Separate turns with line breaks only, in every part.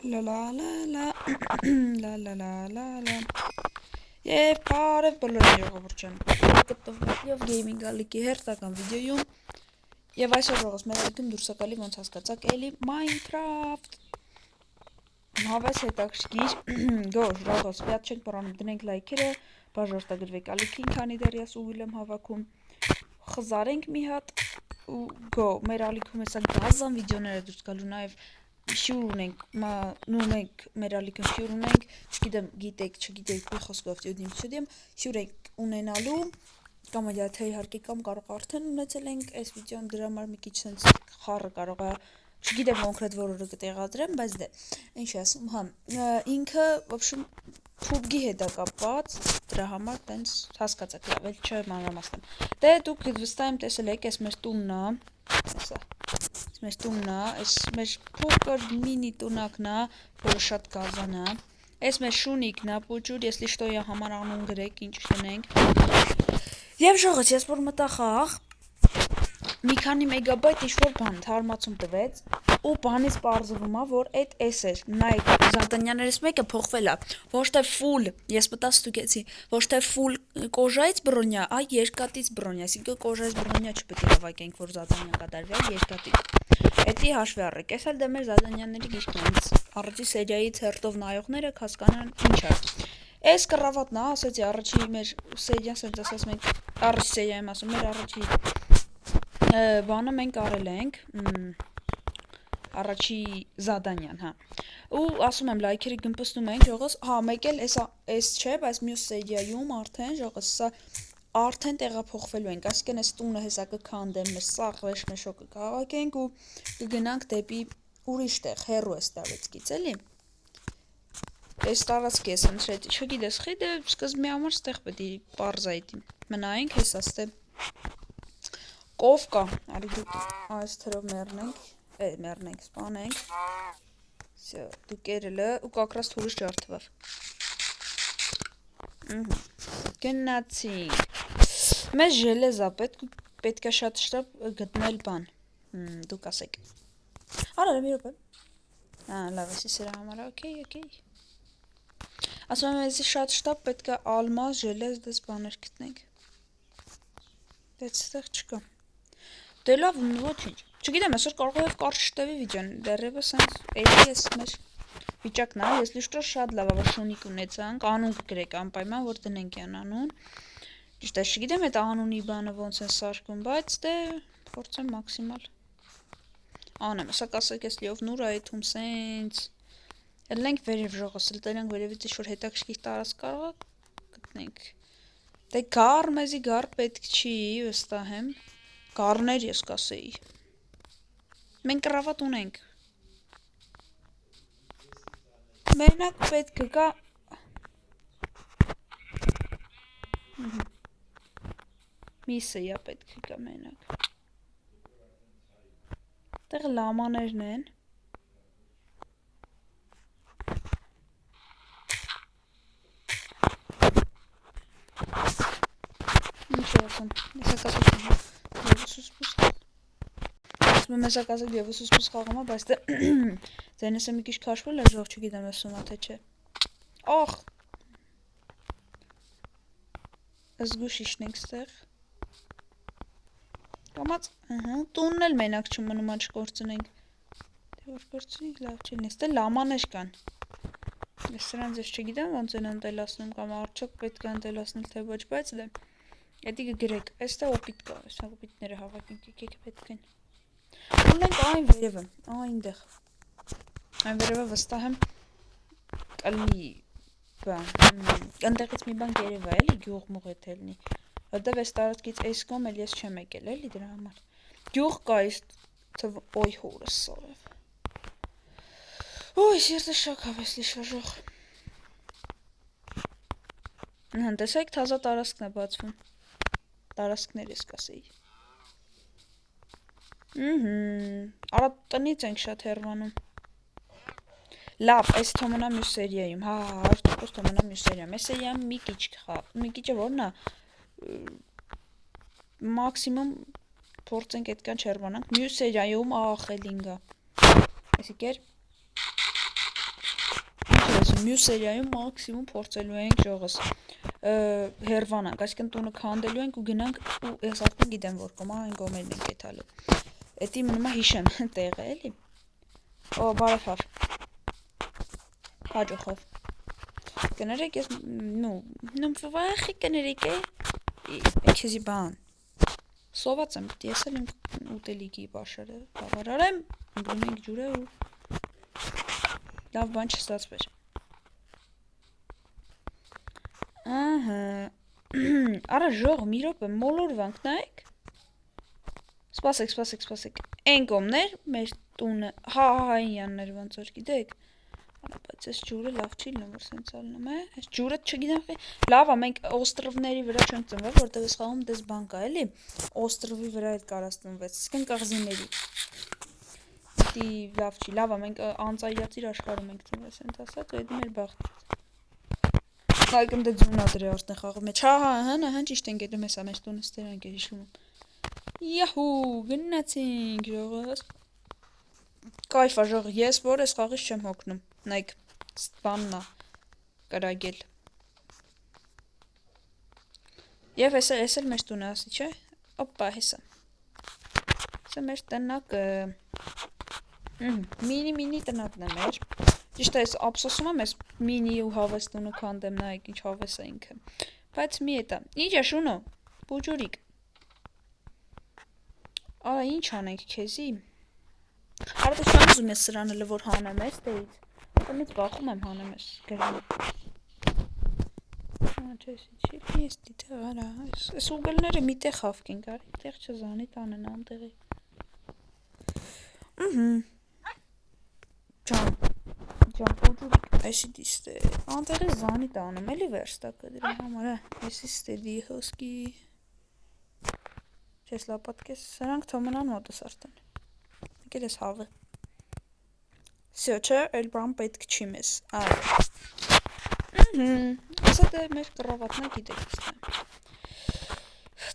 La la la la la la la la la Եվ բարև բոլորին ժողովուրդ ջան, գտնվում եմ Gaming Ալիքի հերթական վիդեոյում եւ այսօր ժողովուրդ մեր այգում դուրս է գալի ոնց հասկացաք էլի Minecraft Հավես հետաքրքիր գոր ժողովուրդ սպյատ չենք մոռանում դնենք լայքերը բաժարտագրվեք ալիքին քանի դեռ ես ուղիլ եմ հավաքում խզարենք մի հատ ու գո մեր ալիքում հեսա գազան վիդեոները դուրս գալու նաեւ Շյուր ունենք, մենք մեր ալիքում շյուր ունենք, չգիտեմ, չգիտեք մի խոսքով չդիմ, շյուր ենք ունենալու, կամ թե իհարկե կամ կարող արդեն ունեցել ենք, այս վիդեոն դրա համար մի քիչ sense խառը կարող է, չգիտեմ կոնկրետ որը կտեղադրեմ, բայց դե, ինչ ասում, հա, ինքը, в общем, PUBG հետ է կապված, դրա համար տենց հասկացաք, լավ, էլ չմանրամասնեմ։ Դե դուք վստահ եմ տեսել եք, այս մեր տունն է, հեսա Մեր տունն է, այս մեր փոքր մինի տունակն է, որը շատ գազան է։ Այս մեր շունիկն է, պուջուր, если что я համար անուն գրեք, ինչ դնենք։ Եվ ժողովուրդ, ես որ մտա խաղ, մի քանի մեգաբայթ ինչ-որ բան թարմացում տվեց, ու բանից պարզվում է, որ այդ էս էր, նայեք, զատանյաներս մեկը փոխվել է, ոչ թե full, ես մտա ստուգեցի, ոչ թե full կոժայից բրոնյա, այ երկաթից բրոնյա, այսինքն կոժայից բրոնյա չպետք է հավաքենք, որ զատանյան կատարվի, այ երկաթից։ Էդի հաշվի առեք, այս էլ դե մեր զատանյանների գիրքն է, առաջի սերիայից հերթով նայողները հասկանան ինչ է։ Այս կռավատն է, ասեցի առաջի մեր սերիան, ասենց ասած մենք առաջի սերիայում ասում, մեր առաջի բանը մենք արել ենք, առաջի զադանյան, հա։ Ու ասում եմ լայքերի գմպստում ենք, ժողոս, հա, մեկ էլ այս չէ, բայց մյուս սերիայում արդեն, ժողոս, սա արդեն տեղափոխվելու ենք, այսինքն այս տունը հեսա կքանդեմ, մեր սաղ վեշմեշոկը կհավաքենք ու կգնանք դեպի ուրիշ տեղ, հեռու էս տարածքից, էլի։ Այս տարածքի ես ընտրել, չգիտես, խիդը սկզբի համար ստեղ պետք է պարզայդի։ Մնայինք հեսա ստե կով կա, արի դուք այս թրով մեռնենք, սպանենք, всё, դուք երելը, ու կակրաս թուրս ջարդվավ, գնացինք, մեզ ժելեզ է պետք է շատ շտապ գտնել բան, դուք ասեք, արա մի ռոպե, լավ էսի սրա համար, օքեյ, ասում եմ էսի շատ շտապ պետք է ալմազ, ժելեզ դες բաներ գտնենք, դեստեղ չկա, դե լավ, ոչինչ, չգիտեմ, այսօր կարող է կարճ չտևի վիդեոն, դեռևս հենց էլի ես մեր վիճակն է, если что շատ լավ է, որ շունիկ ունեցանք, անուն կգրեք անպայման, որ դնենք յան անուն, ճիշտ է, չգիտեմ այդ անունի բանը ոնց են սարքում, բայց դե փորձեմ մաքսիմալ անեմ, հեսա կասեք ես լիով նուր այդում սենց, ելնենք վերև ժողոս, լտենենք վերևից ինչ-որ հետաքրքիր տարածք կարող է գտնենք, դե գար մեզի գար պետք չի, վստահ եմ, գառներ ես կասեի, մենք կռավատ ունենք, մենակ պետք կա, միսը յա պետք կա մենակ, տեղ լամաներն են, ինչ է ասում, եսա կասում, Ես կասեք եւս ուսպուս խաղում է, բայց ձայնս է մի քիչ քաշվել է, ժող չգիտեմ ասում թե չէ։ Ախ։ Զգուշ իշնենք ստեղ։ Կամած, տունն էլ մենակ չմնում է չկորցնենք։ Դե որ կորցնենք լավ չի լինի, ստե լամաներ կան։ Ես սրանց ես չգիտեմ ոնց են ընտելացնում կամ արդյոք պետք է ընտելացնել թե ոչ, բայց դե Էդի կգրեք, այստեղ օպիտ կա, այստեղ օպիտները հավաքենք, եկեք պետք են։ Ունենք այն վերևը, այնտեղ։ Այն վերևը վստահ եմ կլինի բան, այնտեղից մի բան երևա էլի գյուղ մուղ է թելնի։ Որտեվ այս տարածքից այս կողմ էլ ես չեմ եկել էլի դրա համար։ Գյուղ կա այս օյ հորս սարև։ Ոյ, սիրտը շոքավ էս լիշաժող։ Տեսեք թազա տարածքն է բացվում։ Տարածքներ ես կասեի։ Արա տնից ենք շատ հեռվանում։ Լավ, այս թոմոնա մյուս սերիայում, հա, 100% թոմոնա մյուս սերիայում, այս սերիայում մի քիչ որն է, մաքսիմում փորձենք այդքան չհեռվանանք, մյուս սերիայում ախ էլ ինգա, այսի կեր, ասում, մյուս սերիայում մաքսիմում փորձելու ենք ժողս հերվանանք, այսինքն տունը քանդելու ենք ու գնանք ու ես արդեն գիտեմ որ կոմա այն գոմերն ենք եթալու։ Էդի մնում է հիշեմ տեղը էլի։ Օ, բարև։ Հաջողով։ Կներեք ես նու վախի կներեք է։ Քեզի բան։ Սոված եմ, ես էլ եմ ուտելիքի բաշարը բավարարեմ, ընկնում ենք ջուրը ու լավ բան չստացվեր։ Ահա։ Արա ժող մի րոպե մոլորվանք նայեք։ Սպասեք։ Այն կողմներ մեր տունը, հա, ինյաններ ոնց որ գիտեք։ Արա բայց այս ջուրը լավ չի լինում որ սենց ալնում է։ Այս ջուրը չգիտեմ։ Լավ է մենք օստրովների վրա չենք ծնվել, որտեղ ես խաղում դες բան կա, էլի։ Օստրովի վրա այդ կարած ծնվեց, իսկն կղզիների։ Դի լավ չի, լավ է մենք անծայրացիր աշխարհում ենք ծնվել, սենց ասած, ու դա մեր բախտն է։ Այգում դե ձունա դրե արդեն խաղում մեջ, հա, ճիշտ ենք էդում հեսա մեր տունը ստեր ենք է հիշում։ Յահու, գնացինք ժողս։ Կայֆ է ժող, ես որ ես խաղից չեմ հոգնում, նայք, բաննա, կրագել։ Եվ ես էլ մեր տունը ասի, չէ, օպա, հեսա։ Սա մեր տնակը, մինի տնակն է մեր, ճիշտ է ես ապսոսում եմ ես մինի ու հավես տունը քանդեմ, նայք, ինչ հավես է ինքը, բայց մի էտա, ինչ է շունո, բուջուրիկ, արա ինչ անենք քեզի, արա դե չան ուզում ես սրանելը որ հանեմ ես դեից, տնից բախում եմ հանեմ ես գրում, ես դիտեղ արա, ես ուգլները մի տեղ խավկենք, արի տեղ չզանի տանեն անտեղի, Ջան, բուջուրիկ, այսի դիստե, անտեղի զանի տանում, էլի վերստակը դրա համար է, եսի ստեդի հոսկի, չես լապատկես, սրանք թոմնան մոտս արդեն, եկել ես հավը, սյո չէ, էլ բան պետք չի մեզ, ասա դե մեր կռավատնա գիտեք իստե,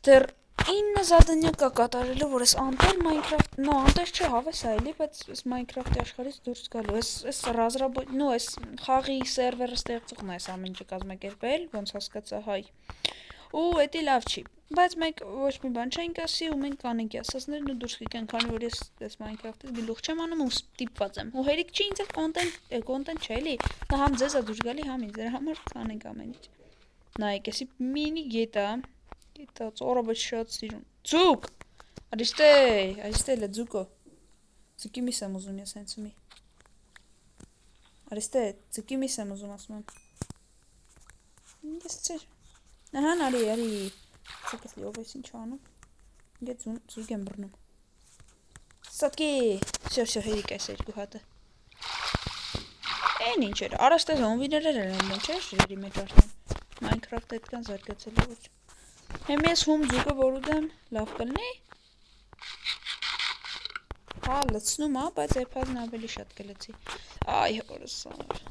դեր 9 զադանյակա կատարելու, որ ես անտեր Minecraft, անտեր չէ հավես այլի, բայց ես Minecraft-ի աշխարհից դուրս գալու, ես ռազրաբոյ, ես խաղի սերվերը ստեղծողն այս ամեն ինչը կազմակերպել, ոնց հասկացա հայ, ու էդի լավ չի, բայց մենք ոչ մի բան չենք ասի ու մենք կանենք ասածներն ու դուրս կգանք, քանի որ ես Minecraft-ից գլուխ չեմ անում ու ստիպված եմ, ու հերիք չի ինձ էլ կոնտենտ չէ էլի, նա համ ձեզ է դուրս գալի, համ ինձ, դրա համար կանենք ամեն ինչ, նայեք, եսի մինի գետա Գիտա, ծորը բայց շատ սիրուն, ձուկ, արիստե լը ձուկո, ձուկի միս եմ ուզում ես հենց մի, արիստե, ձուկի միս եմ ուզում ասում եմ, ես ծեր, ահան արի, սակես լիով ես ինչ անում, ինգե ձուկ եմ բրնում, սատկի, սյո հերիք այս երկու հատը, են ինչ էր, արաստե զոմվիներեր են են չէ, շրերի մեջ արդեն, Minecraft այդքան զարգացել է ոչ, Հեմ ես հում ձուկը որ ուդեմ, լավ կլնի, հա լծնում բայց էպազն ավելի շատ կլծի, այ հորս սար,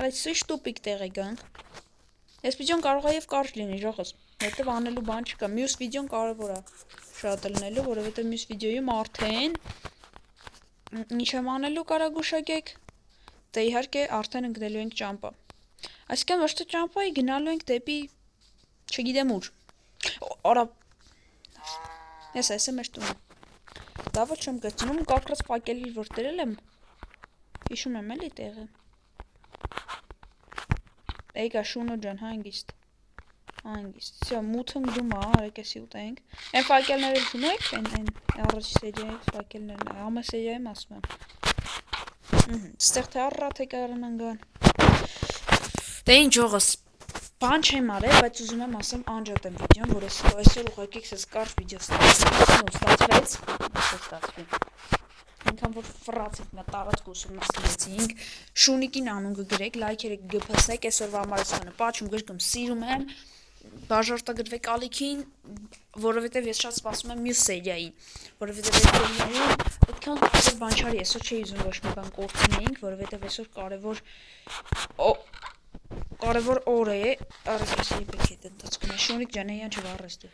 արեց սույշ տուպիկ տեղ է գանք, ես վիդյոն կարող է և կարճ լինի ժողս, հետև անելու բան չկա, մյուս վիդյոն կարևոր է շատ լնելու, որովհետև մյուս վիդյոյում արդեն, ինչ եմ անելու կարագուշակեք, դե իհարկե արդեն ընկնելու ենք ճամպա, այսքան ոչ թե ճամպայի գնալու ենք դեպի, չգիտեմ ուր, Արա, ես այս է մեր տունը, լավը չեմ գծնում, կակրած պակելի որ տերել եմ, հիշում եմ էլի տեղը, էգա շունո ջան, հանգիստ, սյո, մութն գդում արեք եսի ուտենք, են պակելներ էլ շունո եք, են առաջ սերիայի պակելներն, ամը սերիայում ասում եմ, ստեղ թե առրա թե կարան անգան, դե ինչ ողս, Բան չեմ արել, բայց ուզում եմ ասեմ անջատեմ վիդյոն, որ այսօր ուղղակի քեզ կարճ վիդյո ստացվեց, այնքան որ ֆրացիկ նա տարածք ուսումնասիրեցինք, Շունիկին անուն կգրեք, լայքերը կգփսեք, այսօրվա համար ես անը պատշում գրկում սիրում եմ, բաժարտագրվեք ալիքին, որովհետև ես շատ սպասում եմ մյուս սերիային, որովհետև այս սերիայում այդքան կարևոր բան չարի, այսօր չէի ուզում ոչ մի բան կորցնեինք, որովհետև այսօր կարևոր օր է, արեք ես եպեք հետ ընթացքում է, Շունիկ ջան, էյան չվարես դու,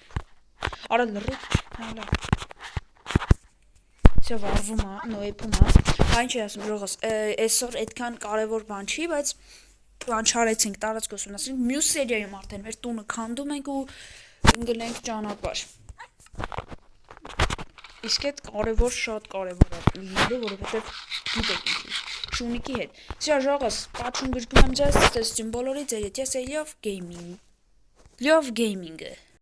արա լրիկ, հալա, Всё վառվում է, նոյեփում է։ Այն չի ասում ժողովուրդ, այսօր այդքան կարևոր բան չի, բայց բան չարեցինք, տարածք ուսումնասիրենք, մյուս սերիայում արդեն մեր տունը քանդում ենք ու ընկնենք ճանապարհ։ Իսկ այդ կարևոր, շատ կարևոր է լինելու, որովհետև գիտեք ինչի, Շունիկի հետ։ Всё, ժողովուրդ, պատշուն գրկում եմ ձեզ, տեսություն բոլորի, ձեր հետ ես Լյով Գեյմինգը։